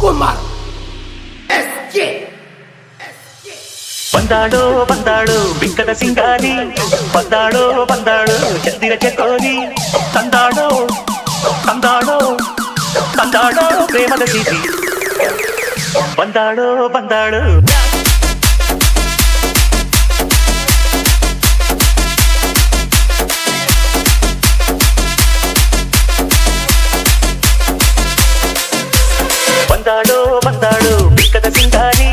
Kumar S K ಬಂದಾಳೋ ಬಂದಾಳು ಬಿಕ್ಕದ ಸಿಂಗಾರಿ, ಬಂದಾಳೋ ಬಂದಾಳು ಚಂದಿರ ಚಕೋರಿ, ತಂದಾಳೋ ತಂದಾಳೋ ತಂದಾಳೋ ಪ್ರೇಮದ ಸಿಹಿ, ಬಂದಾಳೋ ಬಂದಾಳು ಬಂದಾಳೋ ಬಂದಾಳು ಬಿಕ್ಕದ ಸಿಂಗಾರಿ,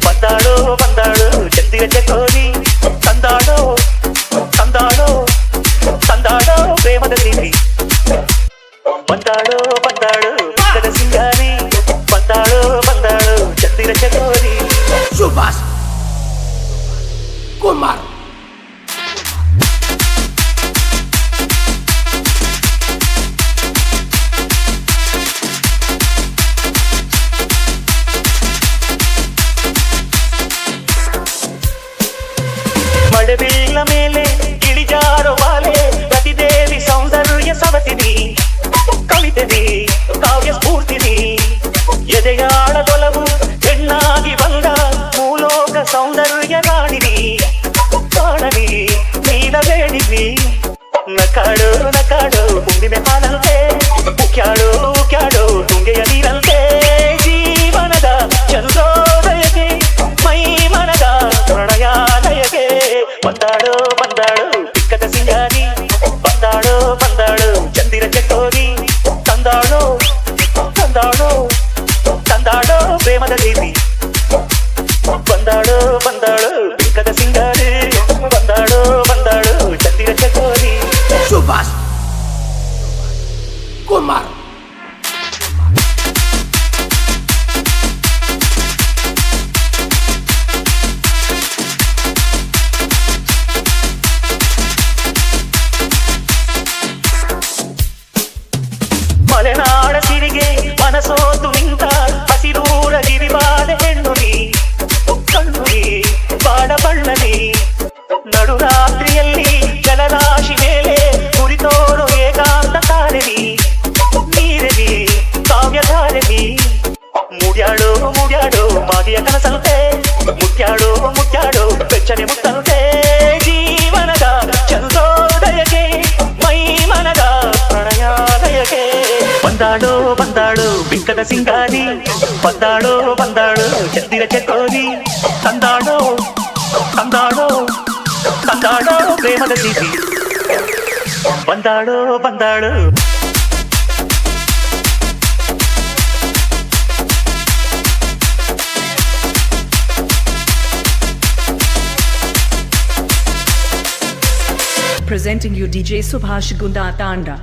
ಬಂದಾಳೋ ಬಂದಾಳು ಚಂದಿರ ಚಕೋರಿ, ತಂದಾಳೋ ತಂದಾಳೋ ತಂದಾಳೋ ಪ್ರೇಮದ ಸಿಹಿ, ಬಂದಾಳೋ ಬಂದಾಳು ಬಿಕ್ಕದ ಸಿಂಗಾರಿ, ಬಂದಾಳೋ ಬಂದಾಳು ಚಂದಿರ ಚಕೋರಿ. ಸುಭಾಷ್ ಕುಮಾರ್ ಮಳೆಬೀಳ ಮೇಲೆ ಗಿಳಿಜಾರೋ ಬಾಲೆ, ರತಿದೇವಿ ಸೌಂದರ್ಯ ಸವತಿನಿ, ಕವಿತೆನಿ ಕಾವ್ಯ ಸ್ಫೂರ್ತಿನಿ, ಎದೆಯಾಳದೊಲವು ಹೆಣ್ಣಾಗಿ ಬಂದ ಮೂಲೋಕ ಸೌಂದರ್ಯ ರಾಣಿನಿ, ಕಾಣನಿ ನೀನಬೇಡಿನಿ, ನಕಾಡು ನಕಾಡು ಮುಂದಿನ ಹಾಲಂತೆ, ಉಕ್ಯಾಡು ಉಕ್ಯಾಡು ತುಂಗೆಯ ನೀರಂತೆ, ಜೀವನದ ಚಂದ್ರೋದಯಕ್ಕೆ ಮೈ ಮನದ ಪ್ರಣಯಾಲಯಕ್ಕೆ, ಬಂದಾಳು ಬಂದಾಳು ಬಿಕ್ಕದ ಸಿಂಗಾರಿ, ಬಂದಾಳು ಬಂದಾಳು ಚಂದಿರ ಚಕೋರಿ, ತಂದಾಳು ತಂದಾಳು ತಂದಾಳು ಪ್ರೇಮದ ದೇವಿ, ಬಂದಾಳು ಬಂದಾಳು ಬಿಕ್ಕದ ಸಿಂಗಾರಿ, ಬಂದಾಳು ಬಂದಾಳು ಚಂದಿರ ಚಕೋರಿ. ಸುಭಾಷ್ ಕುಮಾರ್ ಮಲೆನಾಡ ಸಿರಿಗೆ ಮನಸೋತು ನಿಂತ ಹಸಿರೂರ ಗಿರಿಬಾಲೆ ಹೆಣ್ಣು ನೀ, ಕಣ್ಣು ನೀ ಬಾಡ ಬಣ್ಣನಿ, ನಡುರಾತ್ರಿಯಲ್ಲಿ ಜಲರಾಶಿ ಮೇಲೆ ಕುರಿತೋರು ಏಕಾಂತ ತಾರೆನಿ, ನೀರೆನಿ ಕಾವ್ಯಧಾರೆನಿ, ಮುಡ್ಯಾಡು ಮುಡ್ಯಾಡು ಮಾಗಿಯ ಕನಸಂತೆ, ಮುಟ್ಯಾಡು ಮುಟ್ಯಾಡು ಬೆಚ್ಚನೆ ಮುತ್ತಂತೆ, ಜೀವನದ ಚಂದ್ರೋದಯಕ್ಕೆ ಮೈ ಮನದ ಪ್ರಣಯಾಲಯಕ್ಕೆ, ಬಂದಾಳು ಬಂದಾಳು ಬಿಕ್ಕದ ಸಿಂಗಾರಿ, ಬಂದಾಳು ಬಂದಾಳು ಚಂದಿರ ಚಕೋರಿ, ತಂದಾಳೋ ತಂದಾಳೋ ತಂದಾಳೋ ಪ್ರೇಮದ ಸಿಹಿ, ಬಂದಾಳೋ ಬಂದಾಳು. Presenting you DJ Subhash Gunda Tanda.